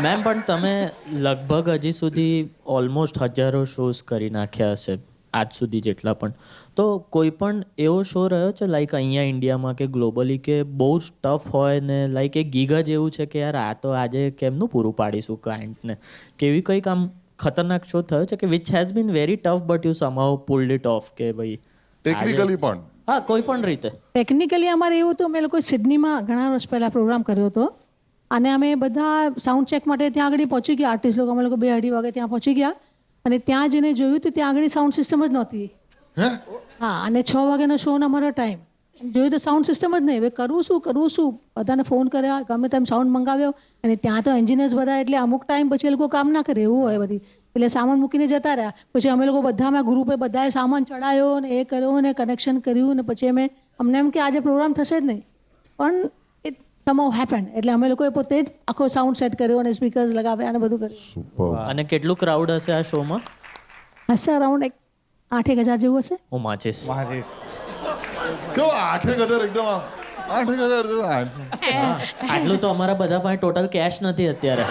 Ma'am પણ તમે લગભગ હજી સુધી ઓલમોસ્ટ હજારો શોઝ કરી નાખ્યા હશે આજ સુધી જેટલા પણ. તો કોઈ પણ એવો શો રહ્યો છે લાઈક અહીંયા ઇન્ડિયામાં કે ગ્લોબલી કે બહુ જ ટફ હોય ને લાઈક એક ગીગ જ એવું છે કે યાર આ તો આજે કેમનું પૂરું પાડીશું ક્લાયન્ટને, કે એવી કંઈક આમ ખતરનાક શો થયો છે કે which has been very tough but you સમહાઉ pulled it of કે ભાઈ ટેકનિકલી પણ હા કોઈ પણ રીતે. ટેકનિકલી અમારે એવું હતું, અમે લોકોએ સિડનીમાં ઘણા વર્ષ પહેલાં પ્રોગ્રામ કર્યો હતો અને અમે બધા સાઉન્ડ ચેક માટે ત્યાં આગળ પહોંચી ગયા. આર્ટિસ્ટ લોકો અમે લોકો 2-2:30 વાગે ત્યાં પહોંચી ગયા અને ત્યાં જઈને જોયું તો ત્યાં આગળ સાઉન્ડ સિસ્ટમ જ નહોતી. હા, અને 6 વાગ્યાનો શોનો અમારો ટાઈમ, જોયું તો સાઉન્ડ સિસ્ટમ જ નહીં. હવે કરવું શું બધાને ફોન કર્યા, ગમે તેમ સાઉન્ડ મંગાવ્યો અને ત્યાં તો એન્જિનિયર્સ બધા એટલે અમુક ટાઈમ પછી એ લોકો કામ ના કરે એવું હોય બધી, એટલે સામાન મૂકીને જતા રહ્યા. પછી અમે લોકો બધામાં ગ્રુપે બધાએ સામાન ચડાયો ને એ કર્યો ને કનેક્શન કર્યું ને પછી અમને એમ કે આજે પ્રોગ્રામ થશે જ નહીં, પણ ઇટ સમહાઉ હેપન. એટલે અમે લોકોએ પોતે જ આખો સાઉન્ડ સેટ કર્યો અને સ્પીકર્સ લગાવ્યા અને બધું કર્યું. સુપર. અને કેટલું ક્રાઉડ હશે આ શોમાં? હશે અરાઉન્ડ 8,000 જેવું હશે. હું માચીસ. કેવો 8,000 એકદમ 8,000 આટલું તો અમારા બધા પાસે ટોટલ કેશ નથી અત્યારે.